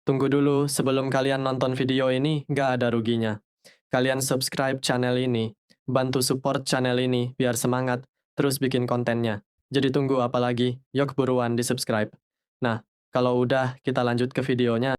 Tunggu dulu, sebelum kalian nonton video ini, nggak ada ruginya. Kalian subscribe channel ini, bantu support channel ini biar semangat terus bikin kontennya. Jadi tunggu apa lagi? Yuk buruan di subscribe. Nah, kalau udah kita lanjut ke videonya.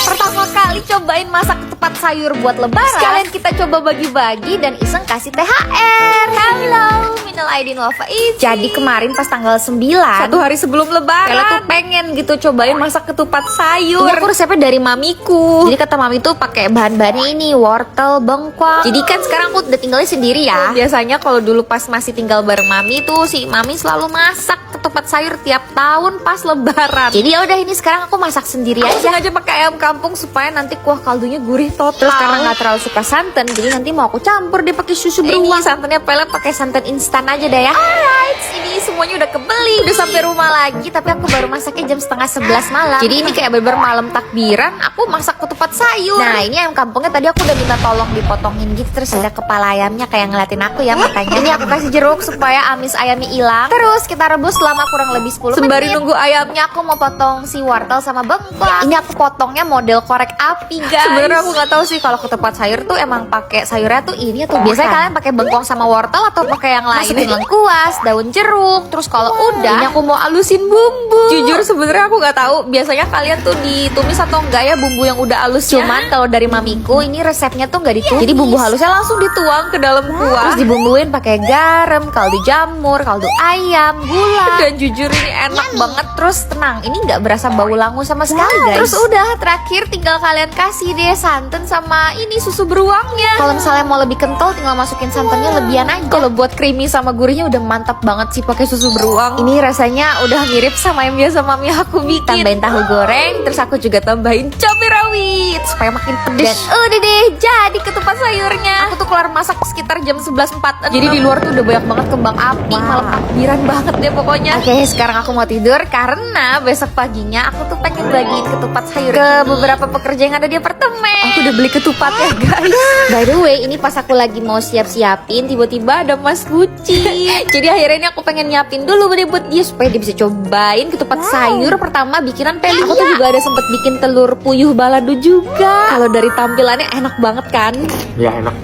Pertama kali cobain masak ketupat sayur buat lebaran. Sekalian kita coba bagi-bagi dan iseng kasih THR. Halo, minal aidin wal faizin. Jadi kemarin pas tanggal 9, satu hari sebelum lebaran, Ella tuh pengen gitu cobain masak ketupat sayur. Ini aku resepnya dari mamiku. Jadi kata mami tuh pakai bahan-bahannya ini, wortel, bengkuang. Jadi kan sekarang aku udah tinggalnya sendiri ya. Biasanya kalau dulu pas masih tinggal bareng mami tuh si mami selalu masak ketupat sayur tiap tahun pas lebaran. Jadi ya udah ini sekarang aku masak sendiri aja. Aja pakai ayam kampung supaya nanti kuah kaldunya gurih total. Terus karena nggak terlalu suka santan, jadi nanti mau aku campur dia pakai susu beruang. Santannya Pele pakai santan instan aja deh ya. Alright, ini semuanya udah kebeli. Udah sampai rumah lagi, tapi aku baru masaknya jam setengah 11 malam. Jadi ini kayak bener malam takbiran, aku masak ketupat sayur. Nah ini ayam kampungnya tadi aku udah minta tolong dipotongin gitu. Terus ada kepala ayamnya kayak ngeliatin aku ya makanya. Ini aku kasih jeruk supaya amis ayamnya hilang. Terus kita rebus selama kurang lebih 10 menit. Sembari nunggu ayamnya aku mau potong si wortel sama bengkuang. Ini aku potongnya model korek api guys. Sebenarnya aku nggak tahu sih kalau ketupat sayur tuh emang pakai sayurnya tuh ini atau biasanya kalian pakai bengkuang sama wortel atau pakai yang lain. Masukin lengkuas, daun jeruk. Terus kalau udah ini aku mau alusin bumbu. Jujur sebenarnya aku nggak tahu biasanya kalian tuh ditumis atau enggak ya bumbu yang udah halus. Cuman kalau dari mamiku ini resepnya tuh nggak ditumis. Jadi bumbu halusnya langsung dituang ke dalam kuah. Terus dibumbuin pakai garam, kaldu jamur, kaldu ayam, gula. Dan jujur ini enak banget. Terus tenang, ini nggak berasa bau langu sama sekali guys. Terus udah terakhir tinggal kalian kasih deh santan sama ini susu beruangnya. Kalau misalnya mau lebih kental tinggal masukin santannya lebihan aja. Kalau buat creamy sama gurihnya udah mantap banget sih pakai susu beruang. Ini rasanya udah mirip sama yang biasa mami aku bikin. Tambahin tahu goreng, terus aku juga tambahin cabai rawit supaya makin pedes. Dan udah deh jadi ketupat sayurnya. Aku tuh keluar masak sekitar jam 11.04. Jadi di luar tuh udah banyak banget kembang api. Malam takbiran banget deh pokoknya. Oke, sekarang aku mau tidur karena besok paginya aku tuh pengen bagiin ketupat sayur ke beberapa pekerja yang ada di apartemen. Aku udah beli ketupat ya guys. By the way, ini pas aku lagi mau siap-siapin tiba-tiba ada Mas Guci. Jadi akhirnya ini aku pengen nyiapin dulu deh buat dia supaya dia bisa cobain ketupat sayur pertama bikinan Peli. Aku tuh juga ada sempet bikin telur puyuh balado juga. Kalau dari tampilannya enak banget kan? Ya enak.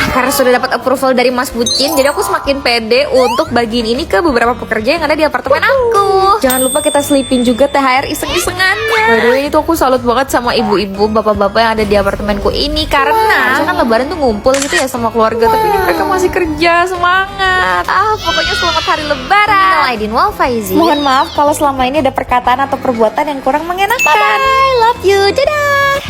Karena sudah dapat approval dari Mas Bucin, jadi aku semakin pede untuk bagiin ini ke beberapa pekerja yang ada di apartemen aku. Jangan lupa kita selipin juga THR iseng-isengannya. By the way, itu aku salut banget sama ibu-ibu, bapak-bapak yang ada di apartemenku ini. Karena kan lebaran tuh ngumpul gitu ya sama keluarga, tapi ini mereka masih kerja, semangat. Pokoknya selamat hari lebaran. Minal aidin wal faizin. Mohon maaf kalau selama ini ada perkataan atau perbuatan yang kurang mengenakan. Bye, love you, dadah.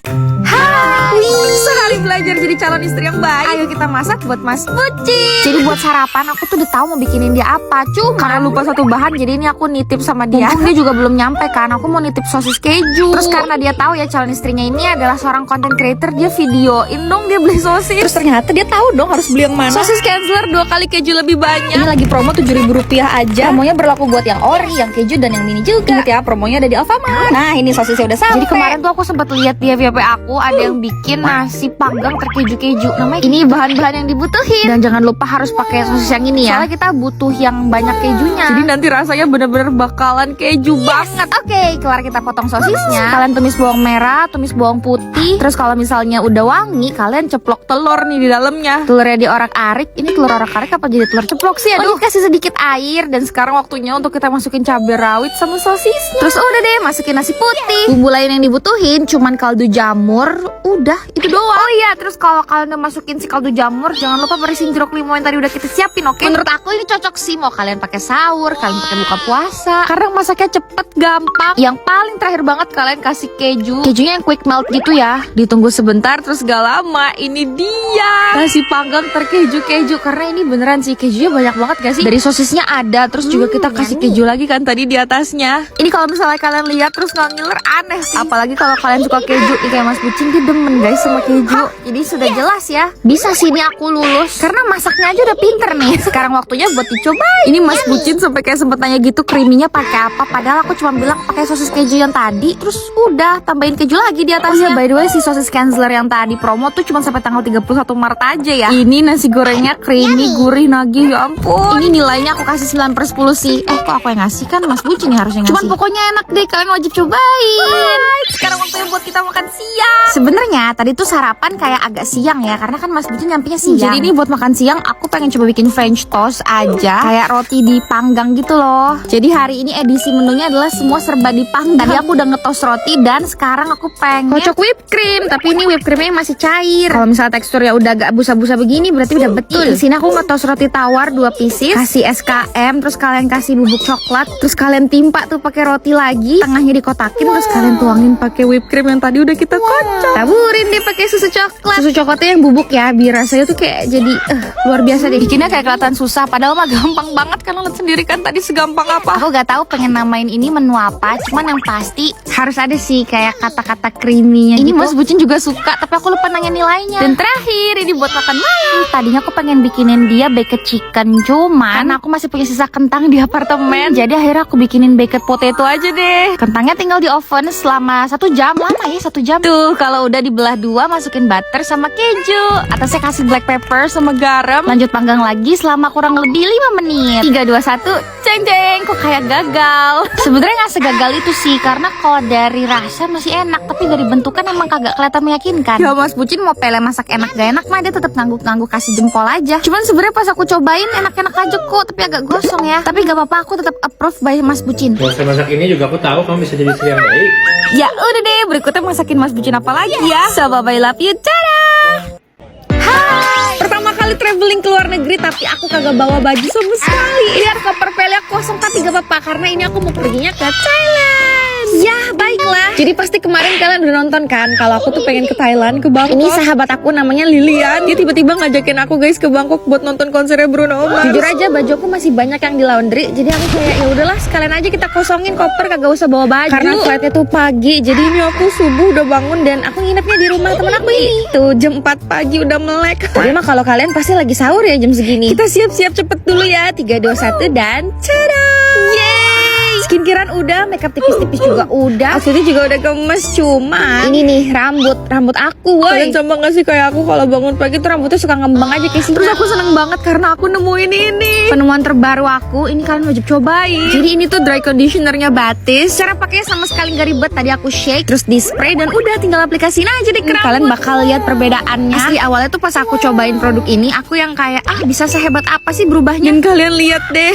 Hai, sehari belajar jadi calon istri yang baik. Ayo kita masak buat Mas Bucin. Jadi buat sarapan aku tuh udah tahu mau bikinin dia apa. Cuma karena lupa satu bahan, jadi ini aku nitip sama dia. Dia juga belum nyampe kan. Aku mau nitip sosis keju. Terus karena dia tahu ya calon istrinya ini adalah seorang content creator, dia videoin dong dia beli sosis. Terus ternyata dia tahu dong harus beli yang mana. Sosis Kenzler 2 kali keju lebih banyak. Ini lagi promo Rp7.000 aja. Promonya berlaku buat yang ori, yang keju dan yang mini juga. Ingat ya, promonya ada di Alfamart. Nah, ini sosisnya udah sampai. Jadi kemarin tuh aku sempat lihat di FYP aku ada yang bikin nasi panggang terkeju-keju. Namanya ini bahan-bahan yang dibutuhin. Dan jangan lupa harus pakai sosis yang ini ya. Soalnya kita butuh yang banyak kejunya. Jadi nanti rasanya bener-bener bakalan keju banget. Oke, kelar kita potong sosisnya. Kalian tumis bawang merah, tumis bawang putih. Terus kalau misalnya udah wangi, kalian ceplok telur nih di dalamnya. Telurnya diorak-arik. Ini telur orak-arik apa jadi telur ceplok sih? Aduh, kasih sedikit air. Dan sekarang waktunya untuk kita masukin cabai rawit sama sosisnya. Terus udah deh, masukin nasi putih. Bumbu lain yang dibutuhin cuman kaldu jamur. Udah, itu doang. Oh iya, terus kalau kalian udah masukin si kaldu jamur, jangan lupa barisin jeruk limau yang tadi udah kita siapin, oke? Menurut aku ini cocok sih, mau kalian pakai sahur, kalian pakai buka puasa. Karena masaknya cepet, gampang. Yang paling terakhir banget kalian kasih keju. Kejunya yang quick melt gitu ya. Ditunggu sebentar, terus gak lama. Ini dia nasi panggang terkeju-keju. Karena ini beneran sih kejunya banyak banget gak sih? Dari sosisnya ada, terus juga kita kasih keju lagi kan tadi di atasnya. Ini kalau misalnya kalian lihat terus nggak ngiler aneh sih. Apalagi kalau kalian suka keju, kayak Mas Bucin dia demen guys sama keju. Jadi sudah jelas ya. Bisa sih ini aku lulus karena masaknya aja udah pinter nih. Sekarang waktunya buat dicoba. Ini Mas Bucin sampai kayak sempet tanya gitu kriminya pakai apa. Padahal aku cuma bilang pakai sosis keju yang tadi. Terus udah tambahin keju lagi di atasnya. By the way si sosis Kanzler yang tadi promo tuh cuma sampai tanggal 31 Maret aja ya. Ini nasi gorengnya creamy, gurih, nagih, ya ampun. Ini nilainya aku kasih 9/10 sih. Kok aku yang ngasih kan Mas Bucin ya harusnya ngasih. Cuman pokoknya enak deh, kalian wajib cobain. Sekarang waktunya buat kita makan siang. Sebenarnya tadi tuh sarapan kayak agak siang ya, karena kan Mas Bucin nyampenya siang. Jadi ini buat makan siang aku pengen coba bikin French toast aja, kayak roti dipanggang gitu loh. Jadi hari ini edisi menunya adalah semua serba dipanggang. Tadi aku udah ngetos roti dan sekarang aku pengen kocok whipped cream, tapi ini whipped creamnya masih cair. Kalau misalnya teksturnya udah agak busa-busa begini berarti udah betul. Di sini aku ngetos roti tawar 2 pieces, kasih SKM, terus kalian kasih bubuk coklat, terus kalian timpa tuh pakai roti lagi, tengahnya dikotakin, terus kalian tuangin pakai whipped cream yang tadi udah kita kocok. Taburin deh pakai susu coklat. Susu coklatnya yang bubuk ya, biar rasanya tuh kayak jadi luar biasa deh. Bikinnya kayak kelihatan susah, padahal mah gampang banget kan, lihat sendiri kan tadi segampang apa. Aku gak tahu pengen namain ini menu apa, cuman yang pasti harus ada sih kayak kata-kata creamy-nya. Ini gitu. Mas Bucin juga suka, tapi aku lupa nanya nilainya. Dan terakhir ini buat makan malam. Tadinya aku pengen bikinin dia baked chicken, cuman aku masih punya sisa kentang di apartemen. Jadi akhirnya aku bikinin baked potato aja deh. Kentangnya tinggal di oven selama 1 jam. Lama ya 1 jam. Tuh kalau udah dibelah 2 masukin butter sama keju. Atasnya kasih black pepper sama garam. Lanjut panggang lagi selama kurang lebih 5 menit. 3, 2, 1, ceng ceng. Kok kayak gagal? Sebenarnya nggak segagal itu sih, karena kalau dari rasa masih enak, tapi dari bentukan emang kagak kelihatan meyakinkan. Ya Mas Bucin mau pele masak enak gak enak mah dia tetap ngangguk-ngangguk kasih jempol aja. Cuman sebenarnya pas aku cobain enak-enak aja kok, tapi agak gosong ya. Tapi gak apa-apa, aku tetap approve by Mas Bucin. Proses masak ini juga aku tahu kamu bisa jadi istri yang baik. Ya udah deh, berikutnya masakin Mas Bucin apa lagi ya? So bye bye, love you, tada! Hai! Pertama kali traveling ke luar negeri tapi aku kagak bawa baju sama sekali. Lihat koper pelnya kosong tapi gak apa-apa karena ini aku mau perginya ke Thailand. Ya baiklah. Jadi pasti kemarin kalian udah nonton kan kalau aku tuh pengen ke Thailand, ke Bangkok. Ini sahabat aku namanya Lilian. Dia tiba-tiba ngajakin aku guys ke Bangkok buat nonton konsernya Bruno Mars. Jujur aja baju aku masih banyak yang di laundry. Jadi aku kayak ya udahlah sekalian aja kita kosongin koper, kagak usah bawa baju. Karena flightnya tuh pagi. Jadi ini aku subuh udah bangun dan aku nginepnya di rumah temen aku ini. Tuh jam 4 pagi udah melek. Tapi mah kalau kalian pasti lagi sahur ya jam segini. Kita siap-siap cepet dulu ya. 3, 2, 1 dan tada! Yeay! Skincarean udah, makeup tipis-tipis juga udah. Outfitnya juga udah gemes, cuma ini nih rambut aku. Woy. Kalian sama gak sih kayak aku kalau bangun pagi tuh rambutnya suka ngembang aja kayak terus aku seneng banget karena aku nemuin ini penemuan terbaru aku. Ini kalian wajib cobain. Jadi ini tuh dry conditionernya Batis. Cara pakainya sama sekali gak ribet. Tadi aku shake, terus di spray dan udah tinggal aplikasiin aja deh ke rambut. Kalian bakal lihat perbedaannya. Asli awalnya tuh pas aku cobain produk ini, aku yang kayak bisa sehebat apa sih berubahnya. Dan kalian lihat deh,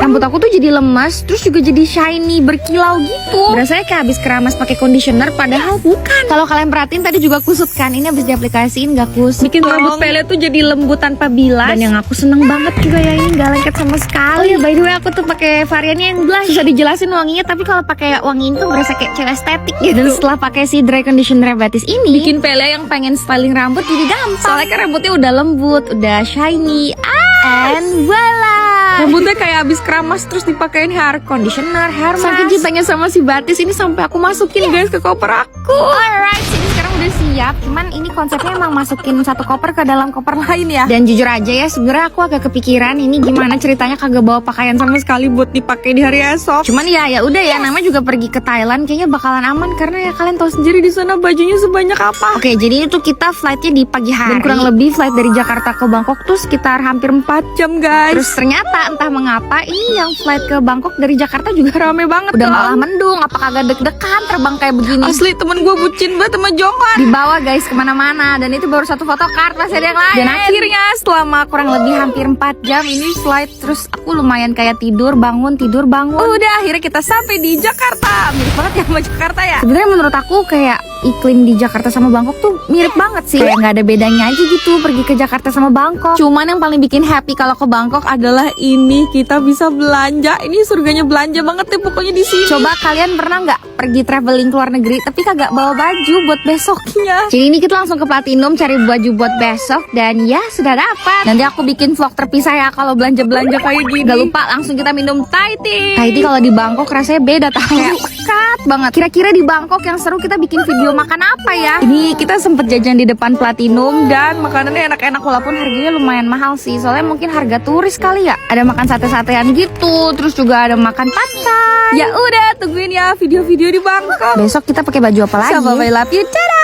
rambut aku tuh jadi lemas, terus juga jadi shiny, berkilau gitu. Rasanya kayak habis keramas pakai conditioner, padahal bukan. Kalau kalian perhatiin tadi juga kusut kan, ini habis diaplikasiin gak kusut. Bikin rambut pele tuh jadi lembut tanpa bilas. Dan yang aku seneng banget juga ya ini gak lengket sama sekali. Oh ya by the way aku tuh pakai variannya yang blush. Susah dijelasin wanginya, tapi kalau pakai wangi ini tuh berasa kayak cewek estetik gitu. Dan setelah pakai si dry conditioner Batis ini, bikin pele yang pengen styling rambut jadi gampang. Soalnya kan rambutnya udah lembut, udah shiny. And voila, rambutnya kayak habis keramas terus dipakein hair conditioner, hair mask. Saking cintanya sama si Batis ini sampai aku masukin guys ke koper aku. Alright, ini sekarang udah siap. Cuman ini konsepnya emang masukin satu koper ke dalam koper lain ya. Dan jujur aja ya, sebenarnya aku agak kepikiran ini gimana ceritanya kagak bawa pakaian sama sekali buat dipakai di hari esok. Cuman ya udah ya, namanya juga pergi ke Thailand, kayaknya bakalan aman karena ya kalian tahu sendiri di sana bajunya sebanyak apa. Oke, jadi itu kita flightnya di pagi hari. Dan kurang lebih flight dari Jakarta ke Bangkok tuh sekitar hampir 4 jam guys. Terus ternyata entah mengapa ini yang flight ke Bangkok dari Jakarta juga rame banget. Udah malah mendung, apa kagak deg-degan terbang kayak begini. Asli temen gue bucin banget sama Jongkon. Dibawa guys kemana-mana, dan itu baru satu photocard, masih ada yang lain. Dan akhirnya selama kurang lebih hampir 4 jam ini flight, terus aku lumayan kayak tidur bangun. Udah akhirnya kita sampai di Jakarta. Mirip banget ya sama Jakarta ya. Sebenarnya menurut aku kayak iklim di Jakarta sama Bangkok tuh mirip banget sih. Kayak nggak ada bedanya aja gitu pergi ke Jakarta sama Bangkok. Cuman yang paling bikin happy kalau ke Bangkok adalah ini, kita bisa belanja. Ini surganya belanja banget deh pokoknya di sini. Coba kalian pernah nggak pergi traveling ke luar negeri tapi kagak bawa baju buat besoknya? Jadi ini kita langsung ke Platinum cari baju buat besok dan ya sudah dapat. Nanti aku bikin vlog terpisah ya kalau belanja-belanja kayak gini. Gak lupa langsung kita minum Thai tea. Thai tea kalau di Bangkok rasanya beda tau. Kayak pekat banget. Kira-kira di Bangkok yang seru kita bikin video makan apa ya? Ini kita sempet jajan di depan Platinum dan makanannya enak-enak walaupun harganya lumayan mahal sih. Soalnya mungkin harga turis kali ya. Ada makan sate-satean gitu, terus juga ada makan pacai. Ya udah, tungguin ya video-video di Bangkok. Besok kita pakai baju apa lagi? Sama I love you. Dadah!